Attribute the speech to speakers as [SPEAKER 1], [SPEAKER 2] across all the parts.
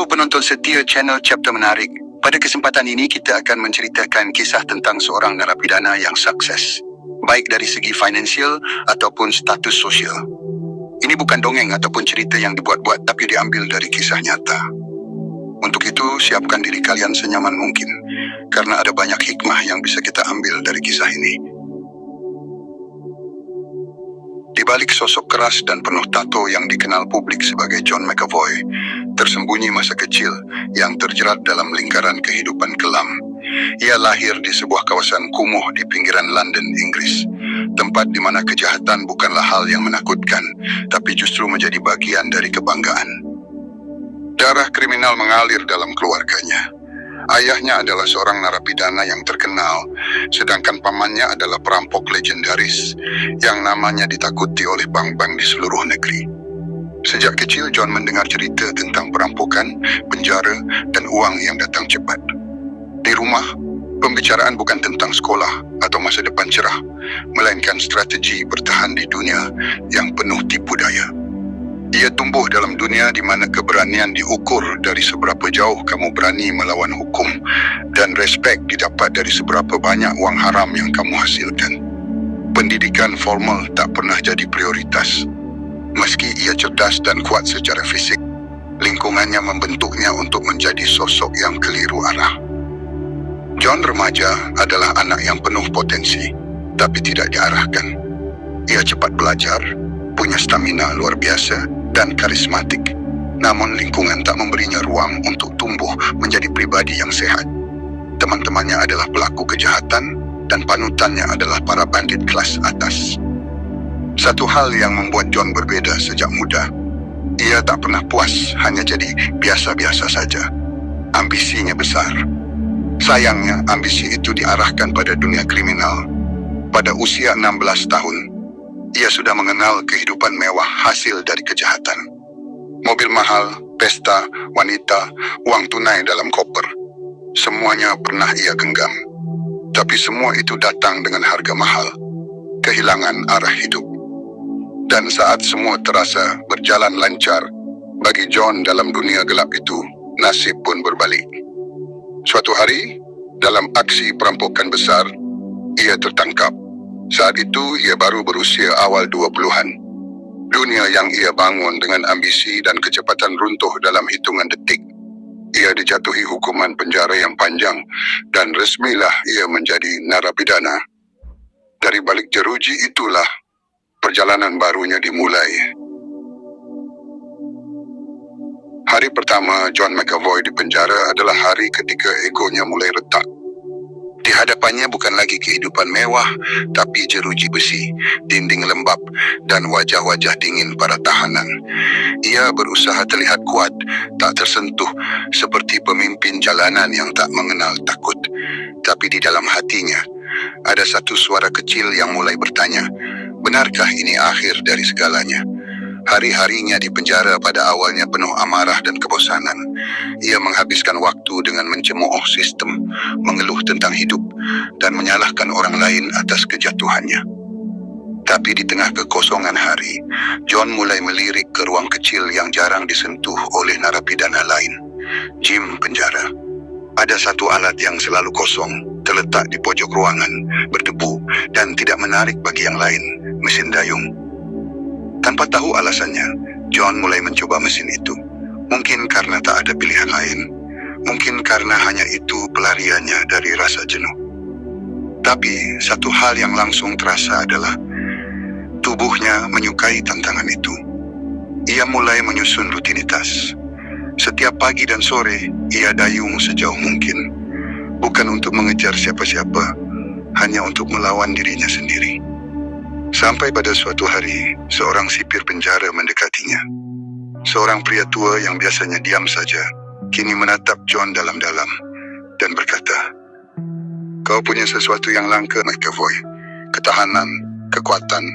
[SPEAKER 1] Untuk penonton setia channel Chapter Menarik, pada kesempatan ini kita akan menceritakan kisah tentang seorang narapidana yang sukses, baik dari segi finansial ataupun status sosial. Ini bukan dongeng ataupun cerita yang dibuat-buat, tapi diambil dari kisah nyata. Untuk itu, siapkan diri kalian senyaman mungkin, karena ada banyak hikmah yang bisa kita ambil dari kisah ini. Di balik sosok keras dan penuh tato yang dikenal publik sebagai John McAvoy, tersembunyi masa kecil yang terjerat dalam lingkaran kehidupan kelam. Ia lahir di sebuah kawasan kumuh di pinggiran London, Inggris, tempat di mana kejahatan bukanlah hal yang menakutkan, tapi justru menjadi bagian dari kebanggaan. Darah kriminal mengalir dalam keluarganya. Ayahnya adalah seorang narapidana yang terkenal, sedangkan pamannya adalah perampok legendaris yang namanya ditakuti oleh bank-bank di seluruh negeri. Sejak kecil, John mendengar cerita tentang perampokan, penjara, dan uang yang datang cepat. Di rumah, pembicaraan bukan tentang sekolah atau masa depan cerah, melainkan strategi bertahan di dunia yang penuh tipu daya. Ia tumbuh dalam dunia di mana keberanian diukur dari seberapa jauh kamu berani melawan hukum, dan respek didapat dari seberapa banyak wang haram yang kamu hasilkan. Pendidikan formal tak pernah jadi prioritas. Meski ia cerdas dan kuat secara fisik, lingkungannya membentuknya untuk menjadi sosok yang keliru arah. John remaja adalah anak yang penuh potensi, tapi tidak diarahkan. Ia cepat belajar, punya stamina luar biasa, dan karismatik. Namun lingkungan tak memberinya ruang untuk tumbuh menjadi pribadi yang sehat. Teman-temannya adalah pelaku kejahatan dan panutannya adalah para bandit kelas atas. Satu hal yang membuat John berbeda sejak muda, ia tak pernah puas hanya jadi biasa-biasa saja. Ambisinya besar. Sayangnya, ambisi itu diarahkan pada dunia kriminal. Pada usia 16 tahun, ia sudah mengenal kehidupan mewah hasil dari kejahatan. Mobil mahal, pesta, wanita, uang tunai dalam koper. Semuanya pernah ia genggam. Tapi semua itu datang dengan harga mahal. Kehilangan arah hidup. Dan saat semua terasa berjalan lancar, bagi John dalam dunia gelap itu, nasib pun berbalik. Suatu hari, dalam aksi perampokan besar, ia tertangkap. Saat itu, ia baru berusia awal 20-an. Dunia yang ia bangun dengan ambisi dan kecepatan runtuh dalam hitungan detik. Ia dijatuhi hukuman penjara yang panjang, dan resmilah ia menjadi narapidana. Dari balik jeruji itulah, perjalanan barunya dimulai. Hari pertama John McAvoy di penjara adalah hari ketika egonya mulai retak. Di hadapannya bukan lagi kehidupan mewah, tapi jeruji besi, dinding lembab, dan wajah-wajah dingin para tahanan. Ia berusaha terlihat kuat, tak tersentuh, seperti pemimpin jalanan yang tak mengenal takut. Tapi di dalam hatinya, ada satu suara kecil yang mulai bertanya, benarkah ini akhir dari segalanya? Hari-harinya di penjara pada awalnya penuh amarah dan kebosanan. Ia menghabiskan waktu dengan mencemooh sistem, mengeluh tentang hidup, dan menyalahkan orang lain atas kejatuhannya. Tapi di tengah kekosongan hari, John mulai melirik ke ruang kecil yang jarang disentuh oleh narapidana lain, gym penjara. Ada satu alat yang selalu kosong, terletak di pojok ruangan, berdebu, dan tidak menarik bagi yang lain, mesin dayung. Tanpa tahu alasannya, John mulai mencoba mesin itu. Mungkin karena tak ada pilihan lain. Mungkin karena hanya itu pelariannya dari rasa jenuh. Tapi, satu hal yang langsung terasa adalah tubuhnya menyukai tantangan itu. Ia mulai menyusun rutinitas. Setiap pagi dan sore, ia dayung sejauh mungkin. Bukan untuk mengejar siapa-siapa, hanya untuk melawan dirinya sendiri. Sampai pada suatu hari, seorang sipir penjara mendekatinya. Seorang pria tua yang biasanya diam saja, kini menatap John dalam-dalam dan berkata, "Kau punya sesuatu yang langka, McAvoy. Ketahanan, kekuatan,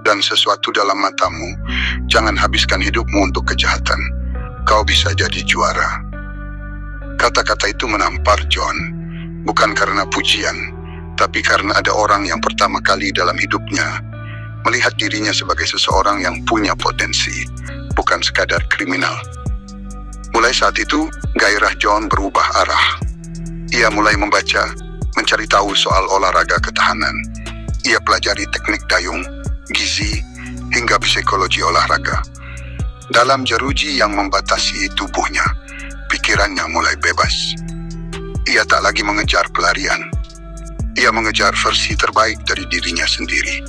[SPEAKER 1] dan sesuatu dalam matamu. Jangan habiskan hidupmu untuk kejahatan. Kau bisa jadi juara." Kata-kata itu menampar John, bukan karena pujian, tapi karena ada orang yang pertama kali dalam hidupnya melihat dirinya sebagai seseorang yang punya potensi, bukan sekadar kriminal. Mulai saat itu, gairah John berubah arah. Ia mulai membaca, mencari tahu soal olahraga ketahanan. Ia pelajari teknik dayung, gizi, hingga psikologi olahraga. Dalam jeruji yang membatasi tubuhnya, pikirannya mulai bebas. Ia tak lagi mengejar pelarian. Ia mengejar versi terbaik dari dirinya sendiri.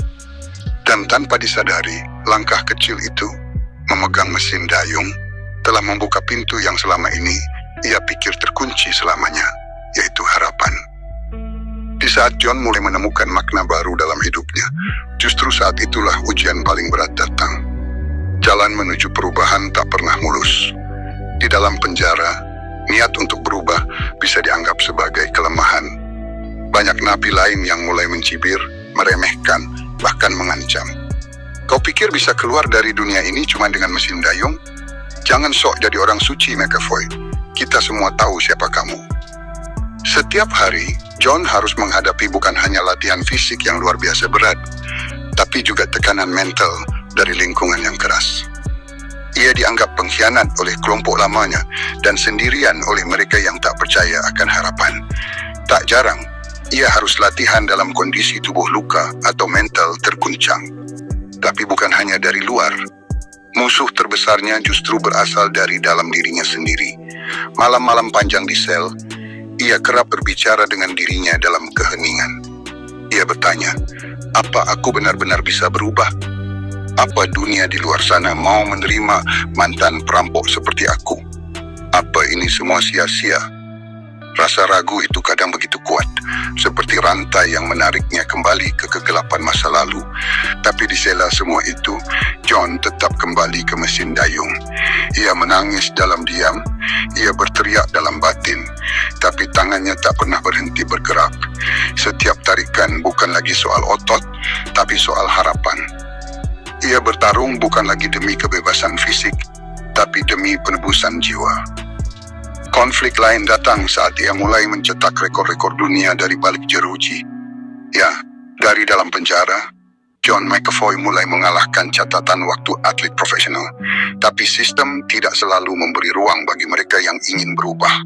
[SPEAKER 1] Dan tanpa disadari, langkah kecil itu, memegang mesin dayung, telah membuka pintu yang selama ini ia pikir terkunci selamanya, yaitu harapan. Di saat John mulai menemukan makna baru dalam hidupnya, justru saat itulah ujian paling berat datang. Jalan menuju perubahan tak pernah mulus. Di dalam penjara, niat untuk berubah bisa dianggap sebagai kelemahan. Banyak napi lain yang mulai mencibir, meremehkan, bahkan mengancam. Kau pikir bisa keluar dari dunia ini cuma dengan mesin dayung? Jangan sok jadi orang suci, McAvoy. Kita semua tahu siapa kamu. Setiap hari, John harus menghadapi bukan hanya latihan fisik yang luar biasa berat, tapi juga tekanan mental dari lingkungan yang keras. Ia dianggap pengkhianat oleh kelompok lamanya dan sendirian oleh mereka yang tak percaya akan harapan. Tak jarang, ia harus latihan dalam kondisi tubuh luka atau mental terguncang. Tapi bukan hanya dari luar. Musuh terbesarnya justru berasal dari dalam dirinya sendiri. Malam-malam panjang di sel, ia kerap berbicara dengan dirinya dalam keheningan. Ia bertanya, apa aku benar-benar bisa berubah? Apa dunia di luar sana mau menerima mantan perampok seperti aku? Apa ini semua sia-sia? Rasa ragu itu kadang begitu kuat, seperti rantai yang menariknya kembali ke kegelapan masa lalu. Tapi di sela semua itu, John tetap kembali ke mesin dayung. Ia menangis dalam diam, ia berteriak dalam batin, tapi tangannya tak pernah berhenti bergerak. Setiap tarikan bukan lagi soal otot, tapi soal harapan. Ia bertarung bukan lagi demi kebebasan fisik, tapi demi penebusan jiwa. Konflik lain datang saat ia mulai mencetak rekor-rekor dunia dari balik jeruji. Ya, dari dalam penjara, John McAvoy mulai mengalahkan catatan waktu atlet profesional. Tapi sistem tidak selalu memberi ruang bagi mereka yang ingin berubah.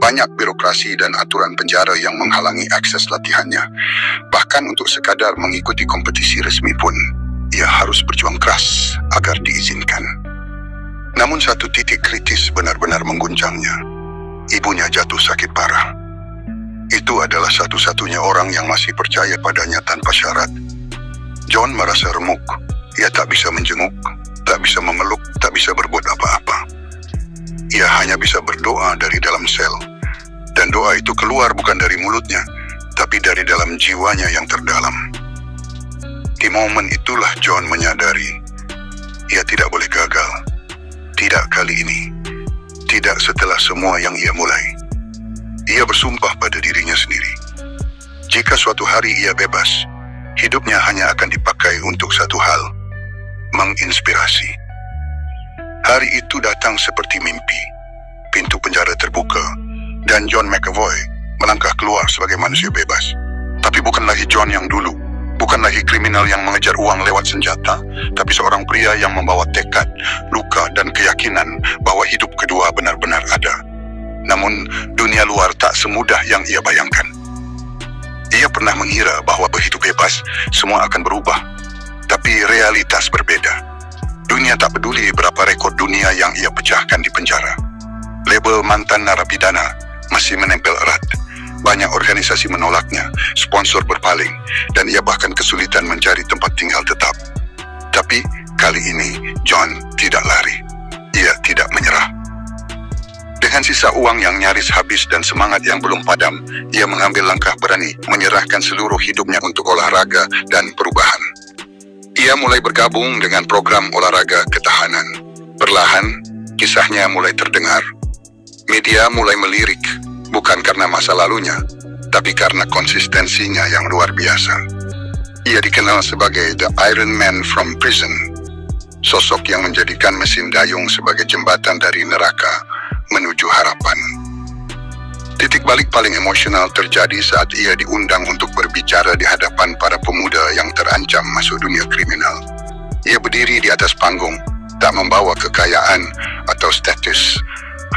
[SPEAKER 1] Banyak birokrasi dan aturan penjara yang menghalangi akses latihannya. Bahkan untuk sekadar mengikuti kompetisi resmi pun, ia harus berjuang keras agar diizinkan. Namun satu titik kritis benar-benar mengguncangnya. Ibunya jatuh sakit parah. Itu adalah satu-satunya orang yang masih percaya padanya tanpa syarat. John merasa remuk. Ia tak bisa menjenguk, tak bisa memeluk, tak bisa berbuat apa-apa. Ia hanya bisa berdoa dari dalam sel. Dan doa itu keluar bukan dari mulutnya, tapi dari dalam jiwanya yang terdalam. Di momen itulah John menyadari, ia tidak boleh gagal. Tidak kali ini. Tidak setelah semua yang ia mulai. Ia bersumpah pada dirinya sendiri. Jika suatu hari ia bebas, hidupnya hanya akan dipakai untuk satu hal, menginspirasi. Hari itu datang seperti mimpi. Pintu penjara terbuka, dan John McAvoy melangkah keluar sebagai manusia bebas. Tapi bukan lagi John yang dulu. Bukan lagi kriminal yang mengejar uang lewat senjata, tapi seorang pria yang membawa tekad, luka, dan keyakinan bahwa hidup kedua benar-benar ada. Namun, dunia luar tak semudah yang ia bayangkan. Ia pernah mengira bahwa begitu bebas, semua akan berubah. Tapi realitas berbeda. Dunia tak peduli berapa rekor dunia yang ia pecahkan di penjara. Label mantan narapidana masih menempel erat. Banyak organisasi menolaknya, sponsor berpaling, dan ia bahkan kesulitan mencari tempat tinggal tetap. Tapi kali ini John tidak lari. Ia tidak menyerah. Dengan sisa uang yang nyaris habis dan semangat yang belum padam, ia mengambil langkah berani, menyerahkan seluruh hidupnya untuk olahraga dan perubahan. Ia mulai bergabung dengan program olahraga ketahanan. Perlahan, kisahnya mulai terdengar. Media mulai melirik, bukan karena masa lalunya, tapi karena konsistensinya yang luar biasa. Ia dikenal sebagai The Iron Man from Prison, sosok yang menjadikan mesin dayung sebagai jembatan dari neraka menuju harapan. Titik balik paling emosional terjadi saat ia diundang untuk berbicara di hadapan para pemuda yang terancam masuk dunia kriminal. Ia berdiri di atas panggung, tak membawa kekayaan atau status,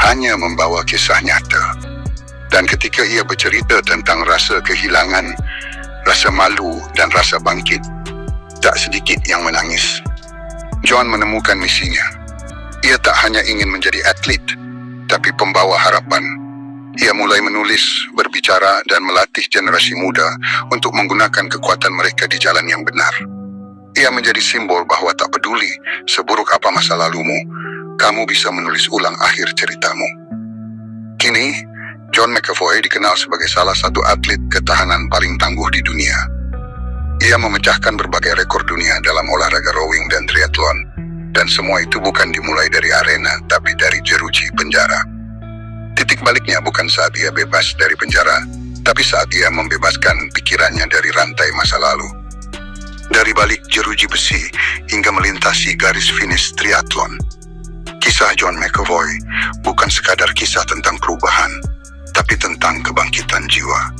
[SPEAKER 1] hanya membawa kisah nyata. Dan ketika ia bercerita tentang rasa kehilangan, rasa malu dan rasa bangkit, tak sedikit yang menangis. John menemukan misinya. Ia tak hanya ingin menjadi atlet, tapi pembawa harapan. Ia mulai menulis, berbicara dan melatih generasi muda untuk menggunakan kekuatan mereka di jalan yang benar. Ia menjadi simbol bahwa tak peduli seburuk apa masa lalumu, kamu bisa menulis ulang akhir ceritamu. Kini, John McAvoy dikenal sebagai salah satu atlet ketahanan paling tangguh di dunia. Ia memecahkan berbagai rekor dunia dalam olahraga rowing dan triathlon. Dan semua itu bukan dimulai dari arena, tapi dari jeruji penjara. Titik baliknya bukan saat ia bebas dari penjara, tapi saat ia membebaskan pikirannya dari rantai masa lalu. Dari balik jeruji besi hingga melintasi garis finish triathlon. Kisah John McAvoy bukan sekadar kisah tentang perubahan, tapi tentang kebangkitan jiwa.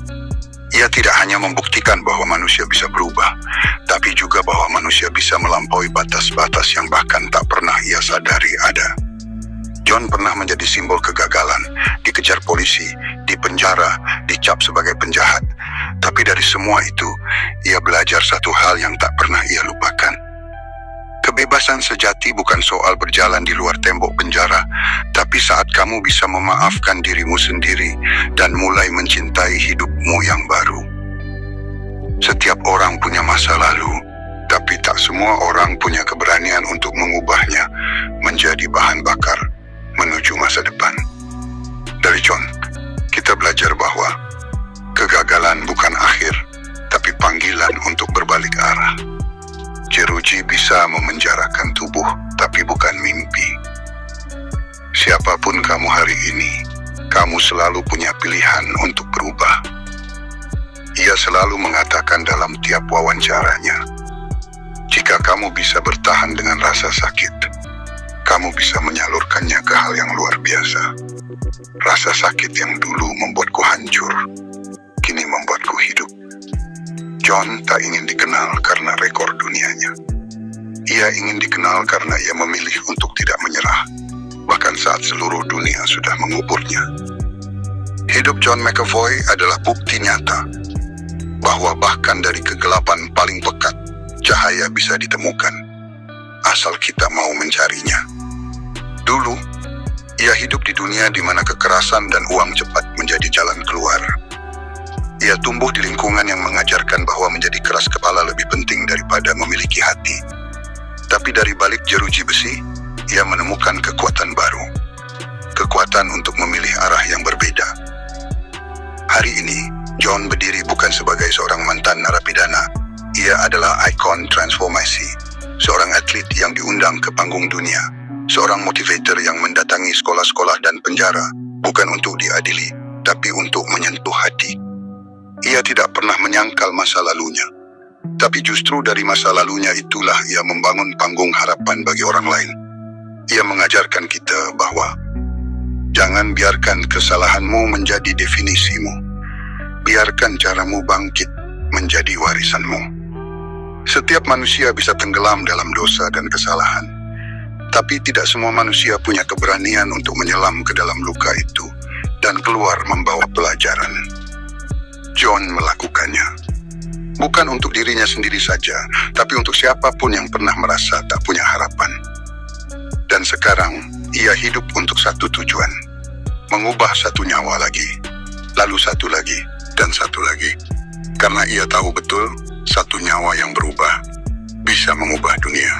[SPEAKER 1] Ia tidak hanya membuktikan bahwa manusia bisa berubah, tapi juga bahwa manusia bisa melampaui batas-batas yang bahkan tak pernah ia sadari ada. John pernah menjadi simbol kegagalan, dikejar polisi, dipenjara, dicap sebagai penjahat. Tapi dari semua itu, ia belajar satu hal yang tak pernah ia lupakan. Kebebasan sejati bukan soal berjalan di luar tembok penjara, tapi saat kamu bisa memaafkan dirimu sendiri dan mulai mencintai hidupmu yang baru. Setiap orang punya masa lalu, tapi tak semua orang punya keberanian untuk mengubahnya menjadi bahan bakar menuju masa depan. Dari John, kita belajar bahwa kegagalan bukan akhir, tapi panggilan untuk berbalik arah. Jeruji bisa memenjarakan tubuh, tapi bukan mimpi. Siapapun kamu hari ini, kamu selalu punya pilihan untuk berubah. Ia selalu mengatakan dalam tiap wawancaranya, jika kamu bisa bertahan dengan rasa sakit, kamu bisa menyalurkannya ke hal yang luar biasa. Rasa sakit yang dulu membuatku hancur, kini membuatku hidup. John tak ingin dikenal karena rekor dunianya. Ia ingin dikenal karena ia memilih untuk tidak menyerah, bahkan saat seluruh dunia sudah menguburnya. Hidup John McAvoy adalah bukti nyata bahwa bahkan dari kegelapan paling pekat, cahaya bisa ditemukan, asal kita mau mencarinya. Dulu, ia hidup di dunia di mana kekerasan dan uang cepat menjadi jalan keluar. Ia tumbuh di lingkungan yang mengajarkan bahwa menjadi keras kepala lebih penting daripada memiliki hati. Tapi dari balik jeruji besi, ia menemukan kekuatan baru. Kekuatan untuk memilih arah yang berbeda. Hari ini, John berdiri bukan sebagai seorang mantan narapidana. Ia adalah ikon transformasi. Seorang atlet yang diundang ke panggung dunia. Seorang motivator yang mendatangi sekolah-sekolah dan penjara. Bukan untuk diadili, tapi untuk menyentuh hati. Ia tidak pernah menyangkal masa lalunya. Tapi justru dari masa lalunya itulah ia membangun panggung harapan bagi orang lain. Ia mengajarkan kita bahwa jangan biarkan kesalahanmu menjadi definisimu. Biarkan caramu bangkit menjadi warisanmu. Setiap manusia bisa tenggelam dalam dosa dan kesalahan. Tapi tidak semua manusia punya keberanian untuk menyelam ke dalam luka itu dan keluar membawa pelajaran. John melakukannya. Bukan untuk dirinya sendiri saja, tapi untuk siapapun yang pernah merasa tak punya harapan. Dan sekarang, ia hidup untuk satu tujuan. Mengubah satu nyawa lagi, lalu satu lagi, dan satu lagi. Karena ia tahu betul, satu nyawa yang berubah bisa mengubah dunia.